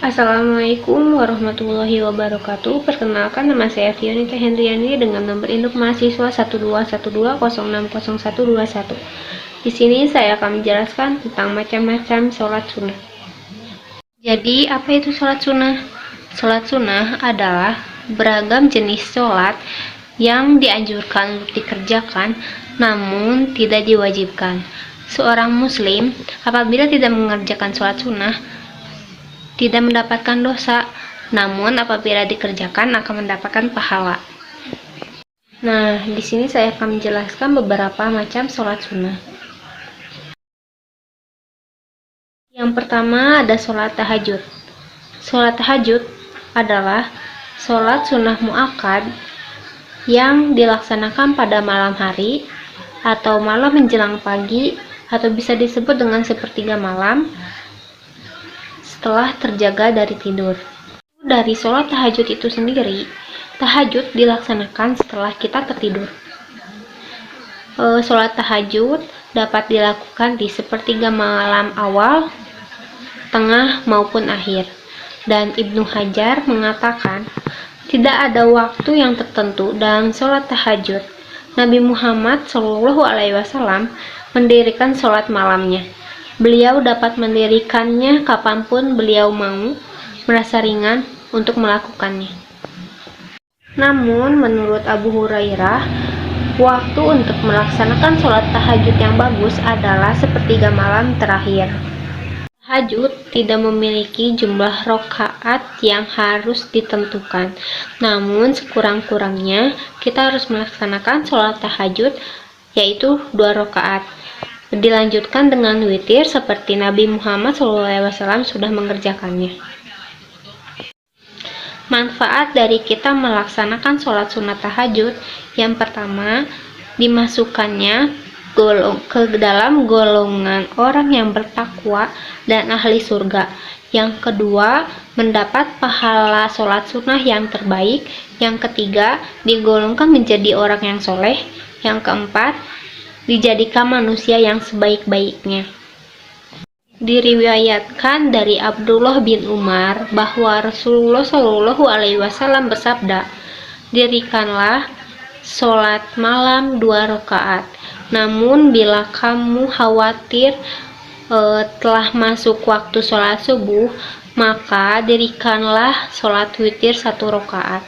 Assalamualaikum warahmatullahi wabarakatuh. Perkenalkan, nama saya Fionita Hendriani dengan nomor induk mahasiswa 1212060121. Di sini saya akan menjelaskan tentang macam-macam sholat sunnah. Jadi, apa itu sholat sunnah? Sholat sunnah adalah beragam jenis sholat yang dianjurkan untuk dikerjakan, namun tidak diwajibkan. Seorang muslim apabila tidak mengerjakan sholat sunnah tidak mendapatkan dosa, namun apabila dikerjakan akan mendapatkan pahala. Nah, di sini saya akan menjelaskan beberapa macam sholat sunnah. Yang pertama ada sholat tahajud. Sholat tahajud adalah sholat sunnah muakkad yang dilaksanakan pada malam hari atau malam menjelang pagi, atau bisa disebut dengan sepertiga malam setelah terjaga dari tidur. Dari sholat tahajud itu sendiri, tahajud dilaksanakan setelah kita tertidur. Sholat tahajud dapat dilakukan di sepertiga malam awal, tengah maupun akhir. Dan Ibnu Hajar mengatakan tidak ada waktu yang tertentu dalam sholat tahajud. Nabi Muhammad SAW mendirikan sholat malamnya. Beliau dapat mendirikannya kapanpun beliau mau, merasa ringan untuk melakukannya. Namun, menurut Abu Hurairah, waktu untuk melaksanakan sholat tahajud yang bagus adalah sepertiga malam terakhir. Tahajud tidak memiliki jumlah rakaat yang harus ditentukan, namun sekurang-kurangnya kita harus melaksanakan sholat tahajud, yaitu 2 rakaat. Dilanjutkan dengan witir seperti Nabi Muhammad SAW sudah mengerjakannya. Manfaat dari kita melaksanakan sholat sunat tahajud, yang pertama, dimasukkannya ke dalam golongan orang yang bertakwa dan ahli surga. Yang kedua, mendapat pahala sholat sunnah yang terbaik. Yang ketiga, digolongkan menjadi orang yang soleh. Yang keempat, dijadikan manusia yang sebaik-baiknya. Diriwayatkan dari Abdullah bin Umar bahwa Rasulullah SAW bersabda, "Dirikanlah sholat malam 2 rakaat. Namun bila kamu khawatir telah masuk waktu sholat subuh, maka dirikanlah sholat witir 1 rakaat."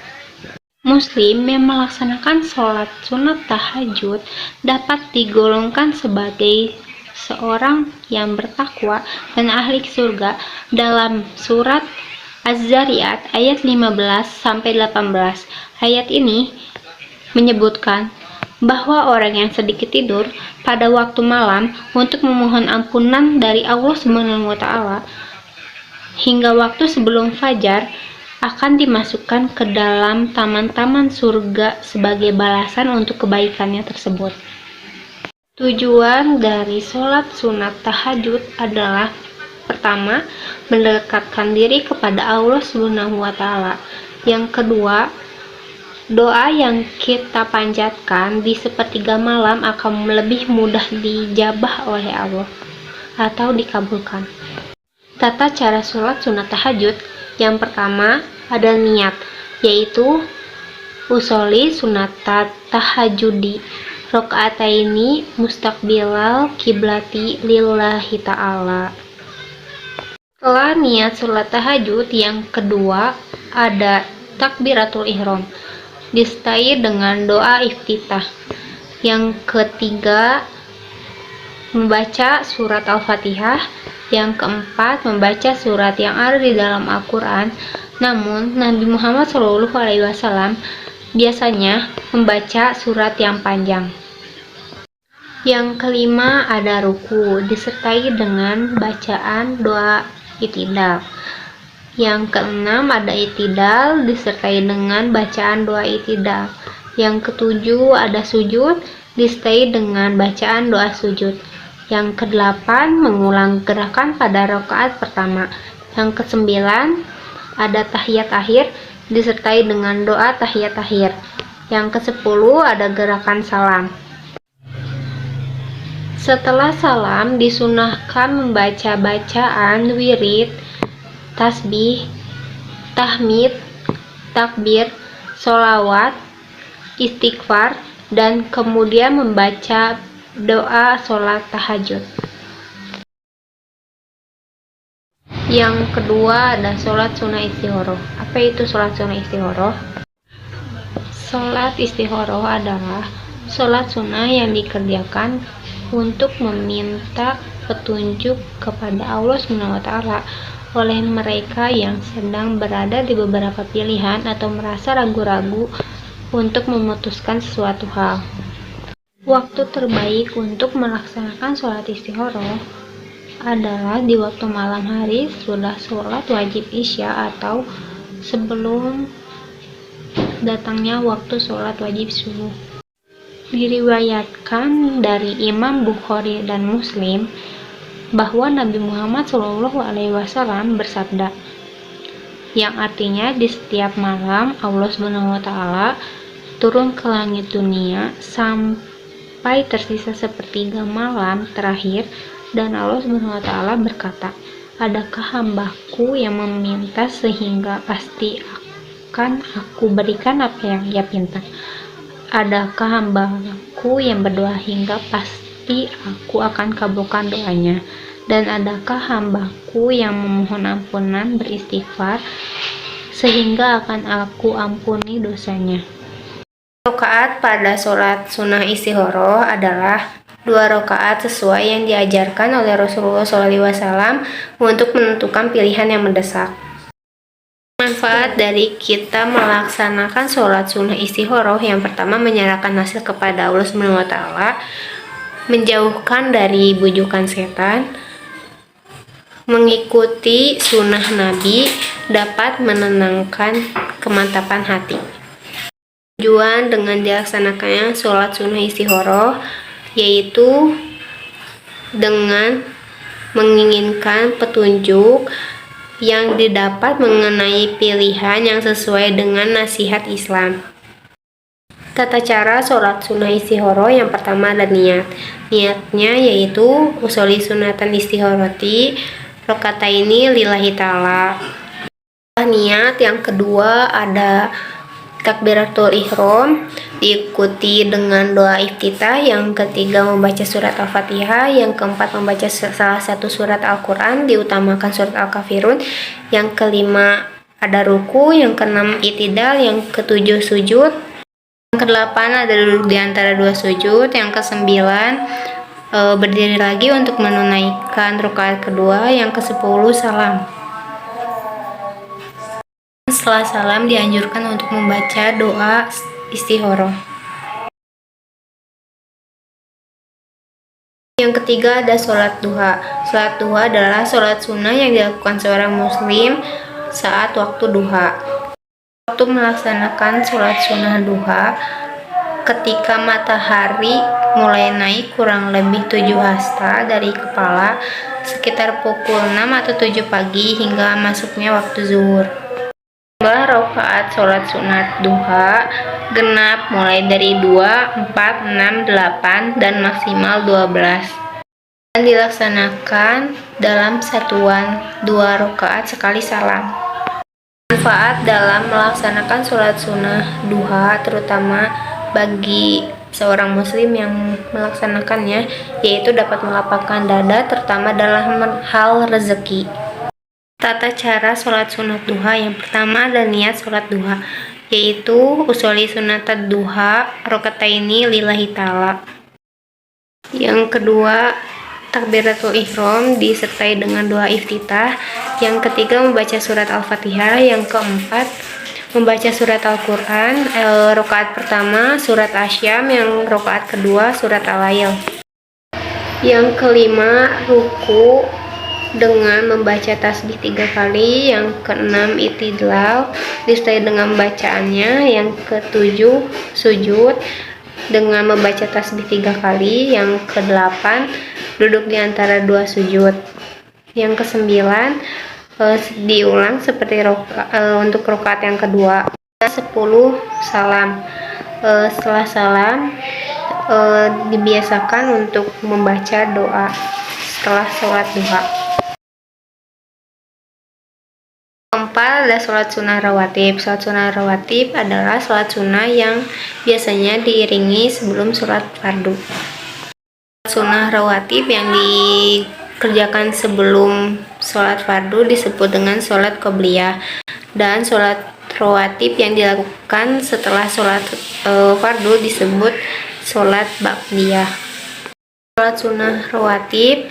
Muslim yang melaksanakan sholat sunat tahajud dapat digolongkan sebagai seorang yang bertakwa dan ahli surga dalam surat Az-Zariyat ayat 15-18. Ayat ini menyebutkan bahwa orang yang sedikit tidur pada waktu malam untuk memohon ampunan dari Allah SWT hingga waktu sebelum fajar akan dimasukkan ke dalam taman-taman surga sebagai balasan untuk kebaikannya tersebut. Tujuan dari sholat sunat tahajud adalah pertama, mendekatkan diri kepada Allah SWT. Yang kedua, doa yang kita panjatkan di sepertiga malam akan lebih mudah dijabah oleh Allah atau dikabulkan. Tata cara sholat sunat tahajud, yang pertama ada niat, yaitu usolli sunata tahajudi rakaataini mustaqbilal kiblati lillahi ta'ala. Setelah niat sholat tahajud, yang kedua ada takbiratul ihram, disertai dengan doa iftitah. Yang ketiga membaca surat Al-Fatihah. Yang keempat, membaca surat yang ada di dalam Al-Quran. Namun, Nabi Muhammad SAW biasanya membaca surat yang panjang. Yang kelima, ada ruku, disertai dengan bacaan doa i'tidal. Yang keenam, ada i'tidal, disertai dengan bacaan doa i'tidal. Yang ketujuh, ada sujud, disertai dengan bacaan doa sujud. Yang kedelapan, mengulang gerakan pada rakaat pertama. Yang kesembilan, ada tahiyat akhir disertai dengan doa tahiyat akhir. Yang kesepuluh, ada gerakan salam. Setelah salam, disunahkan membaca bacaan wirid tasbih, tahmid, takbir, sholawat, istighfar, dan kemudian membaca doa sholat tahajud. Yang kedua ada sholat sunnah istihoroh. Apa itu sholat sunnah istihoroh? Sholat istihoroh adalah sholat sunnah yang dikerjakan untuk meminta petunjuk kepada Allah SWT oleh mereka yang sedang berada di beberapa pilihan atau merasa ragu-ragu untuk memutuskan sesuatu hal. Waktu terbaik untuk melaksanakan sholat istihoroh adalah di waktu malam hari sudah sholat wajib isya atau sebelum datangnya waktu sholat wajib subuh. Diriwayatkan dari Imam Bukhari dan Muslim bahwa Nabi Muhammad SAW bersabda, yang artinya di setiap malam Allah SWT turun ke langit dunia sampai tersisa sepertiga malam terakhir, dan Allah SWT berkata, adakah hambaku yang meminta sehingga pasti akan aku berikan apa yang ia pinta? Adakah hambaku yang berdoa hingga pasti aku akan kabulkan doanya? Dan adakah hambaku yang memohon ampunan beristighfar sehingga akan aku ampuni dosanya? Rakaat pada sholat sunnah istihoroh adalah 2 rakaat sesuai yang diajarkan oleh Rasulullah SAW untuk menentukan pilihan yang mendesak. Manfaat dari kita melaksanakan sholat sunnah istihoroh, yang pertama menyerahkan hasil kepada Allah SWT, menjauhkan dari bujukan setan, mengikuti sunnah Nabi, dapat menenangkan kemantapan hati. Tujuan dengan dilaksanakannya sholat sunnah istihoroh yaitu dengan menginginkan petunjuk yang didapat mengenai pilihan yang sesuai dengan nasihat Islam. Tata cara sholat sunnah istihoroh, yang pertama ada niat. Niatnya yaitu usolli sunatan istihoroti rokataini lillahi ta'ala. Niat yang kedua ada takbiratul ihram, diikuti dengan doa iftitah. Yang ketiga membaca surat Al-Fatihah. Yang keempat membaca salah satu surat Al-Quran, diutamakan surat Al-Kafirun. Yang kelima ada ruku. Yang keenam i'tidal. Yang ketujuh sujud. Yang kedelapan ada duduk di antara 2 sujud. Yang kesembilan berdiri lagi untuk menunaikan rakaat kedua. Yang ke-10 salam. Setelah salam dianjurkan untuk membaca doa istihoroh. Yang ketiga ada sholat duha. Sholat duha adalah sholat sunnah yang dilakukan seorang muslim saat waktu duha. Waktu melaksanakan sholat sunnah duha ketika matahari mulai naik kurang lebih 7 hasta dari kepala, sekitar pukul 6 atau 7 pagi hingga masuknya waktu zuhur. Jumlah rakaat sholat sunat duha genap mulai dari 2, 4, 6, 8, dan maksimal 12. Dan dilaksanakan dalam satuan 2 rakaat sekali salam. Manfaat dalam melaksanakan sholat sunnah duha terutama bagi seorang muslim yang melaksanakannya yaitu dapat melapangkan dada, terutama dalam hal rezeki. Tata cara sholat sunat duha, yang pertama ada niat sholat duha, yaitu usolli sunatad duha rokataini lillahi ta'ala. Yang kedua takbiratul ihram disertai dengan doa iftitah. Yang ketiga membaca surat Al-Fatihah. Yang keempat membaca surat Al-Quran. Rakaat pertama surat Asyam, yang rakaat kedua surat Al-Lail. Yang kelima ruku dengan membaca tasbih 3 kali. Yang keenam i'tidal disertai dengan bacaannya. Yang ketujuh sujud dengan membaca tasbih 3 kali. Yang kedelapan duduk di antara 2 sujud. Yang kesembilan diulang seperti untuk rakaat yang kedua. 10 salam. Setelah salam dibiasakan untuk membaca doa setelah sholat duha. Keempat ada sholat sunnah rawatib. Sholat sunnah rawatib adalah sholat sunnah yang biasanya diiringi sebelum sholat fardu. Sholat sunnah rawatib yang dikerjakan sebelum sholat fardu disebut dengan sholat qobliyah, dan sholat rawatib yang dilakukan setelah sholat fardu disebut sholat ba'diyah. Sholat sunnah rawatib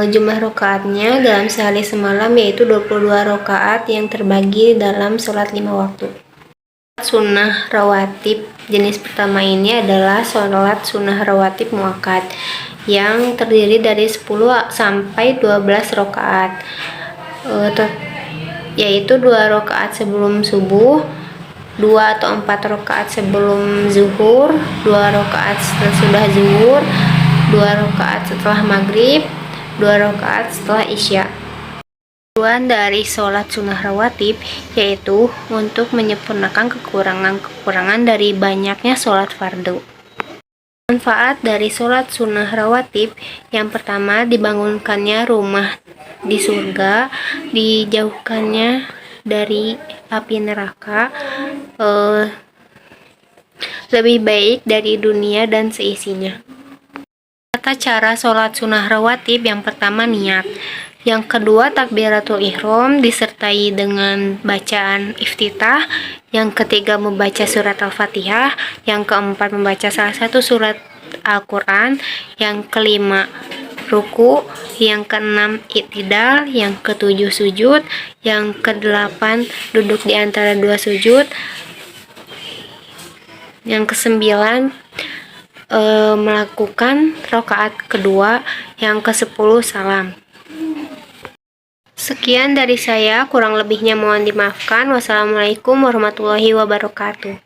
jumlah rakaatnya dalam sehari semalam yaitu 22 rakaat yang terbagi dalam sholat 5 waktu. Sunnah rawatib jenis pertama ini adalah sholat sunnah rawatib muakkad yang terdiri dari 10 sampai 12 rakaat, yaitu 2 rakaat sebelum subuh, 2 atau 4 rakaat sebelum zuhur, 2 rakaat sesudah zuhur, 2 rakaat setelah maghrib, 2 rakaat setelah isya. Tujuan dari sholat sunnah rawatib yaitu untuk menyempurnakan kekurangan-kekurangan dari banyaknya sholat fardu. Manfaat dari sholat sunnah rawatib yang pertama, dibangunkannya rumah di surga, dijauhkannya dari api neraka, lebih baik dari dunia dan seisinya. Tata cara sholat sunnah rawatib: yang pertama, niat. Yang kedua, takbiratul ihram disertai dengan bacaan iftitah. Yang ketiga, membaca surat Al-Fatihah. Yang keempat, membaca salah satu surat Al-Quran. Yang kelima, ruku. Yang keenam, i'tidal. Yang ketujuh, sujud. Yang kedelapan, duduk di antara dua sujud. Yang kesembilan, melakukan rakaat kedua. Yang ke-10, salam. Sekian dari saya, kurang lebihnya mohon dimaafkan. Wassalamualaikum warahmatullahi wabarakatuh.